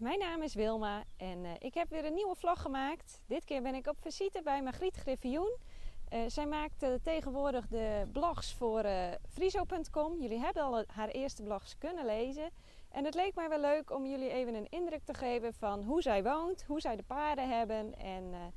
Margriet, mijn naam is Wilma en ik heb weer een nieuwe vlog gemaakt. Dit keer ben ik op visite bij Margriet Griffioen. Zij maakt tegenwoordig de blogs voor Friso.com. Jullie hebben al haar eerste blogs kunnen lezen. En het leek mij wel leuk om jullie even een indruk te geven van hoe zij woont, hoe zij de paarden hebben en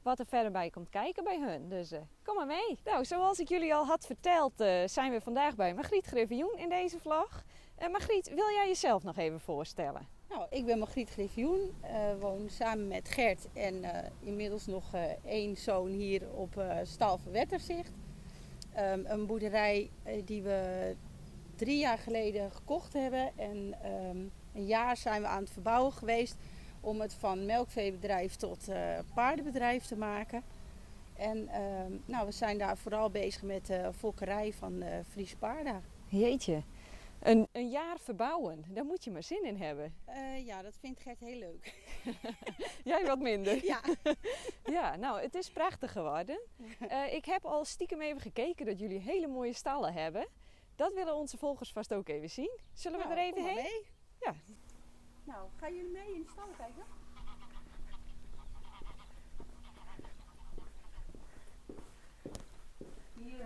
wat er verder bij komt kijken bij hun. Dus kom maar mee. Nou, zoals ik jullie al had verteld zijn we vandaag bij Margriet Griffioen in deze vlog. Margriet, wil jij jezelf nog even voorstellen? Nou, ik ben Margriet Griffioen, woon samen met Gert en inmiddels nog één zoon hier op Stalve-Wetterzicht. Een boerderij die we 3 jaar geleden gekocht hebben en een jaar zijn we aan het verbouwen geweest om het van melkveebedrijf tot paardenbedrijf te maken. En nou, we zijn daar vooral bezig met de fokkerij van Friese paarden. Jeetje, een jaar verbouwen, daar moet je maar zin in hebben. Ja, dat vindt Gert heel leuk. Jij wat minder. Ja. Ja, nou, het is prachtig geworden. Ik heb al stiekem even gekeken dat jullie hele mooie stallen hebben. Dat willen onze volgers vast ook even zien. Zullen we er even heen? Mee. Ja. Nou, gaan jullie mee in de stal kijken? Hier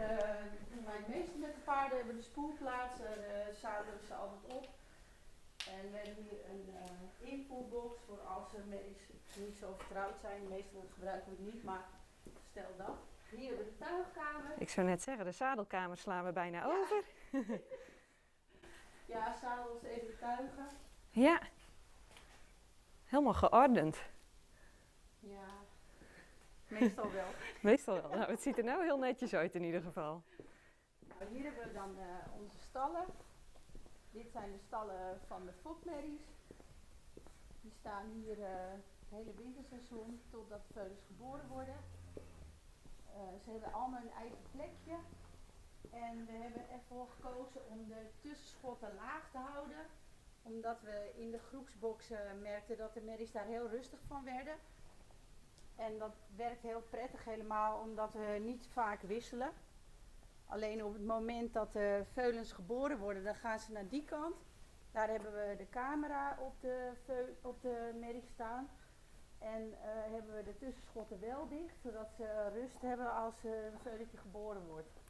doen wij het meeste met de paarden. Hebben de spoelplaats, zadelen ze altijd op. En we hebben hier een invoerbox voor als ze niet zo vertrouwd zijn. Meestal gebruiken we het niet, maar stel dat. Hier hebben we de tuigkamer. Ik zou net zeggen, de zadelkamer slaan we bijna over. Ja, zadels even de tuigen. Ja, helemaal geordend. Ja, meestal wel. Meestal wel. Nou, het ziet er nou heel netjes uit in ieder geval. Nou, hier hebben we dan onze stallen. Dit zijn de stallen van de fokmerries. Die staan hier het hele winterseizoen totdat de veulens geboren worden. Ze hebben allemaal een eigen plekje. En we hebben ervoor gekozen om de tussenschotten laag te houden. Omdat we in de groepsboxen merkten dat de merries daar heel rustig van werden. En dat werkt heel prettig helemaal omdat we niet vaak wisselen. Alleen op het moment dat de veulens geboren worden, dan gaan ze naar die kant. Daar hebben we de camera op de merrie staan. En hebben we de tussenschotten wel dicht, zodat ze rust hebben als een veulentje geboren wordt.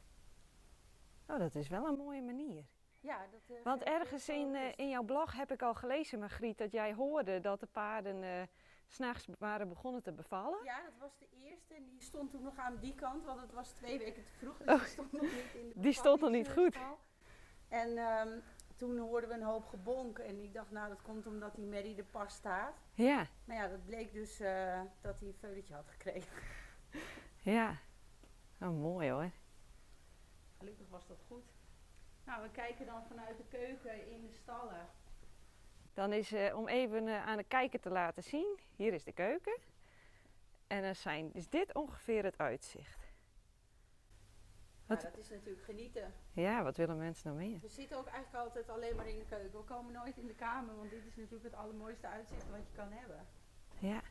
Oh, dat is wel een mooie manier. Ja, Want ergens in jouw blog heb ik al gelezen, Margriet, dat jij hoorde dat de paarden 's nachts waren begonnen te bevallen. Ja, dat was de eerste en die stond toen nog aan die kant, want het was 2 weken te vroeg, dus die stond nog niet in de Die stond nog niet goed. En toen hoorden we een hoop gebonk en ik dacht, nou dat komt omdat die merrie er pas staat. Ja, Maar ja, dat bleek dus dat hij een veulentje had gekregen. ja. Oh, mooi hoor. Gelukkig was dat goed. Nou, we kijken dan vanuit de keuken in de stallen. Dan is, om even aan de kijker te laten zien, hier is de keuken. En dan is dit ongeveer het uitzicht. Nou, dat is natuurlijk genieten. Ja, wat willen mensen nou meer? We zitten ook eigenlijk altijd alleen maar in de keuken. We komen nooit in de kamer, want dit is natuurlijk het allermooiste uitzicht wat je kan hebben. Ja.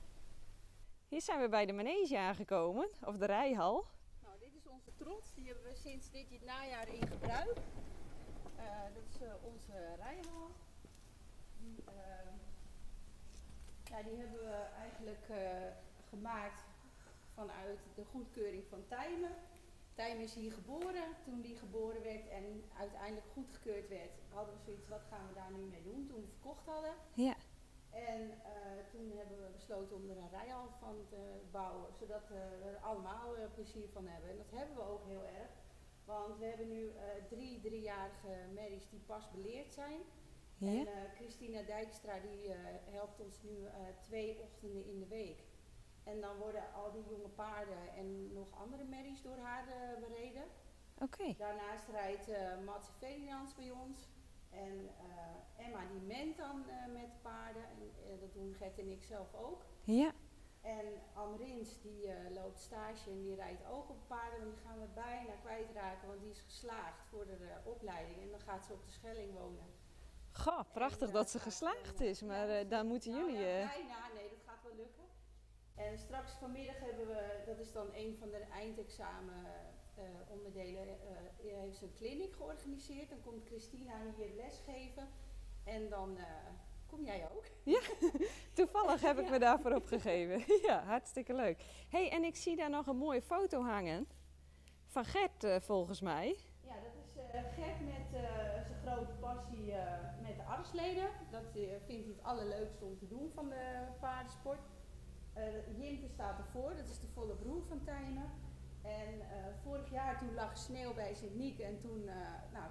Hier zijn we bij de manege aangekomen, of de rijhal. Nou, dit is onze trots. Die hebben we sinds dit najaar in gebruik. Dat is onze rijhal. Die hebben we eigenlijk gemaakt vanuit de goedkeuring van Tijmen. Tijmen is hier geboren. Toen die geboren werd en uiteindelijk goedgekeurd werd, hadden we zoiets, wat gaan we daar nu mee doen? Toen we verkocht hadden. Ja. En toen hebben we besloten om er een rijhal van te bouwen, zodat we er allemaal plezier van hebben. En dat hebben we ook heel erg. Want we hebben nu 3 driejarige merries die pas beleerd zijn. Ja. En Christina Dijkstra die helpt ons nu 2 ochtenden in de week. En dan worden al die jonge paarden en nog andere merries door haar bereden. Oké. Daarnaast rijdt Mats Ferdinands bij ons. En Emma die ment dan met de paarden. En dat doen Gert en ik zelf ook. Ja. En Amrins die loopt stage en die rijdt ook op paarden. En die gaan we bijna kwijtraken, want die is geslaagd voor de opleiding. En dan gaat ze op de Schelling wonen. Goh, prachtig dat ze geslaagd is, maar daar moeten jullie... Bijna, nee, dat gaat wel lukken. En straks vanmiddag hebben we, dat is dan een van de eindexamen onderdelen, heeft ze een clinic georganiseerd. Dan komt Christina hier lesgeven en dan Kom jij ook? Toevallig heb ik me daarvoor opgegeven. Ja, hartstikke leuk. Hey, en ik zie daar nog een mooie foto hangen. Van Gert, volgens mij. Ja, dat is Gert met zijn grote passie met de armsleden. Dat vindt hij het allerleukste om te doen van de paardensport. Jimke staat ervoor, dat is de volle broer van Tijmen. En vorig jaar toen lag sneeuw bij Sint-Niek en toen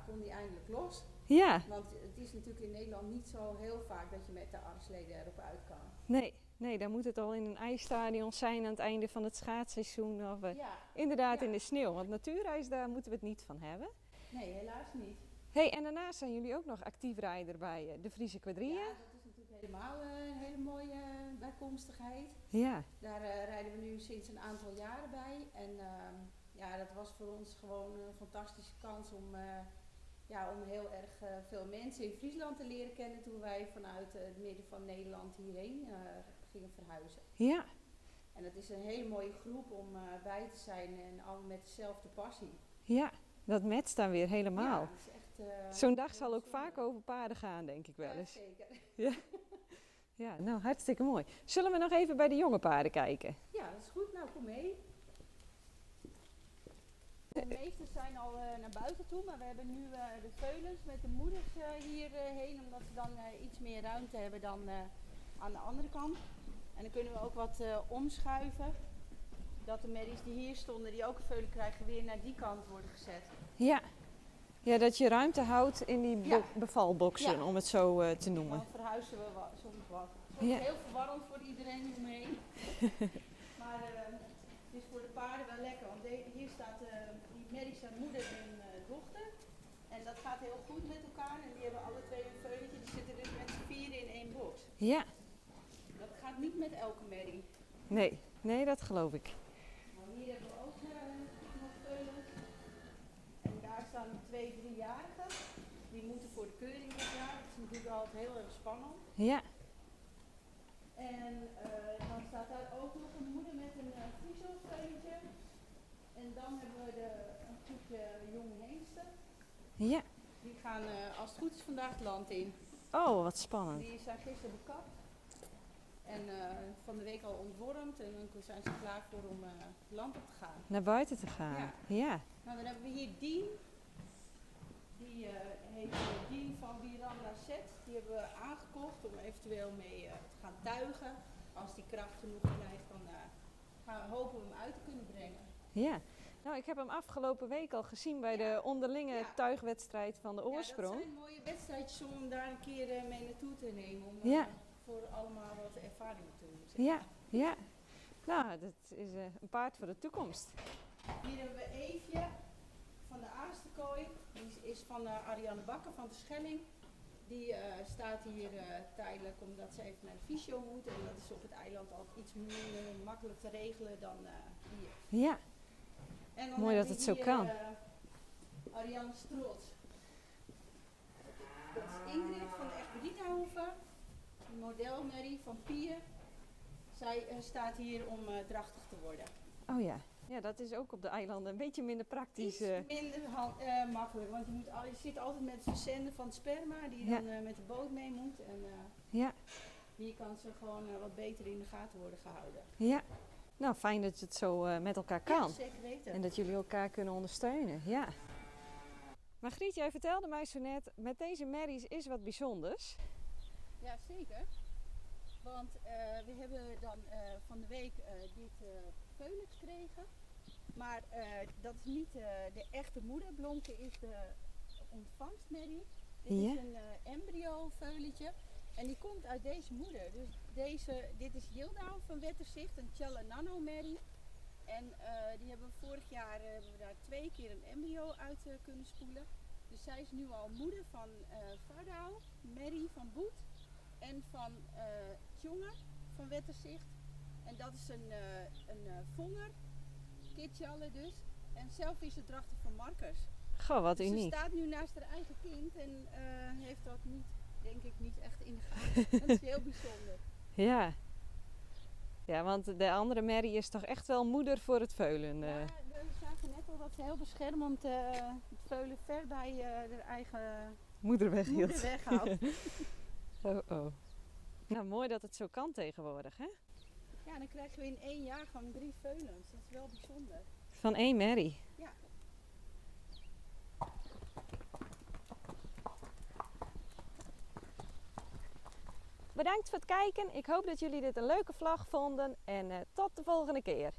kon hij eindelijk los. Ja, Want het is natuurlijk in Nederland niet zo heel vaak dat je met de armsleden erop uit kan. nee, dan moet het al in een ijsstadion zijn aan het einde van het schaatsseizoen. Of Ja, inderdaad ja. in de sneeuw, want natuurreis daar moeten we het niet van hebben. Nee, helaas niet. Hey, en daarnaast zijn jullie ook nog actief rijder bij de Friese Quadrille. Ja, dat is natuurlijk helemaal een hele mooie bijkomstigheid. Ja, Daar rijden we nu sinds een aantal jaren bij. En dat was voor ons gewoon een fantastische kans om heel erg veel mensen in Friesland te leren kennen toen wij vanuit het midden van Nederland hierheen gingen verhuizen. ja, En het is een hele mooie groep om bij te zijn en allemaal met dezelfde passie. ja. Dat matcht dan weer helemaal. Ja, het is echt, Zo'n dag zal heel ook vaak bijzonder. over paarden gaan, denk ik wel Ja, eens. zeker. Ja, nou hartstikke mooi. Zullen we nog even bij de jonge paarden kijken? Ja, dat is goed. Nou, kom mee. De meesten zijn al naar buiten toe, maar we hebben nu de veulens met de moeders hierheen, omdat ze dan iets meer ruimte hebben dan aan de andere kant. En dan kunnen we ook wat omschuiven, dat de merries die hier stonden, die ook een veulen krijgen, weer naar die kant worden gezet. Ja, ja, dat je ruimte houdt in die Ja. bevalboxen, Ja. om het zo te noemen. Dan verhuizen we soms wat. Het is Ja. heel verwarrend voor iedereen hieromheen. Maar het is voor de paarden wel lekker, want hier staat die merries zijn moeder en dochter. En dat gaat heel goed met elkaar en die hebben alle twee een veulentje. Die zitten dus met z'n vieren in één box. Ja, Dat gaat niet met elke merrie. nee, dat geloof ik. Nou, hier hebben we ook nog veulens. En daar staan 2-3-jarigen. Die moeten voor de keuring dit jaar. Dat is natuurlijk altijd heel erg spannend. Ja, En dan staat daar ook nog een moeder met een Friesel-veulentje. En dan hebben we een groepje jonge hengsten. ja. Die gaan als het goed is vandaag het land in. Oh, wat spannend. Die zijn gisteren bekapt. En van de week al ontwormd. En dan zijn ze klaar voor om het land op te gaan. Naar buiten te gaan. Ja. Nou, dan hebben we hier Dien. Die heet Dien van Miranda Zet. Die hebben we aangekocht om eventueel mee te gaan tuigen. Als die kracht genoeg krijgt, dan hopen we hem uit te kunnen brengen. Ja. Nou, ik heb hem afgelopen week al gezien bij de onderlinge Ja. tuigwedstrijd van de Ja, Oorsprong. dat zijn mooie wedstrijdjes om hem daar een keer mee naartoe te nemen. Om Ja. voor allemaal wat ervaringen te doen. zeg Ja, maar. ja. Nou, dat is een paard voor de toekomst. Hier hebben we Eefje van de Aasterkooi. Die is van Ariane Bakker van de Schelling. Die staat hier tijdelijk omdat ze even naar de fysio moet. En dat is op het eiland altijd iets minder makkelijk te regelen dan hier. Ja, En dan mooi dat hebben het we zo hier, kan. Ariane Strots. Dat is Ingrid van de Expedietenhoeve. Een modelmerrie van Pier. Zij staat hier om drachtig te worden. Oh ja. Ja, dat is ook op de eilanden een beetje minder praktisch. Iets minder makkelijk, want je zit altijd met het verzenden van het sperma die Ja. dan met de boot mee moet. En Ja, hier kan ze gewoon wat beter in de gaten worden gehouden. ja. Nou, fijn dat je het zo met elkaar kan. Ja, zeker weten. En dat jullie elkaar kunnen ondersteunen, ja. Margriet, jij vertelde mij zo net, met deze merries is wat bijzonders. Ja, zeker. Want we hebben dan van de week dit veulen gekregen. Maar dat is niet de echte moeder. Blonke is de ontvangstmerrie. Dit Ja. is een embryo-veulentje. En die komt uit deze moeder. Dus dit is Yildau van Wetterzicht, een Chella Nano merrie. En die hebben we vorig jaar hebben we daar 2 keer een embryo uit kunnen spoelen. Dus zij is nu al moeder van Vardau, Merrie van Boet en van Tjonge van Wetterzicht. En dat is een vonger, Kitjalle dus. En zelf is ze drachter van Marcus. Goh, wat Dus ze uniek. staat nu naast haar eigen kind en heeft dat niet, denk ik, niet echt in de gaten. Dat is heel bijzonder. Ja. Ja, want de andere merrie is toch echt wel moeder voor het veulen. Ja, we zagen net al dat ze heel beschermend het veulen ver bij haar eigen Moeder weghield. moeder weghaalt. Oh, oh. Nou, mooi dat het zo kan tegenwoordig, hè? Ja, dan krijgen we in 1 jaargang 3 veulens. Dat is wel bijzonder. Van één merrie. Ja. Bedankt voor het kijken. Ik hoop dat jullie dit een leuke vlog vonden en tot de volgende keer.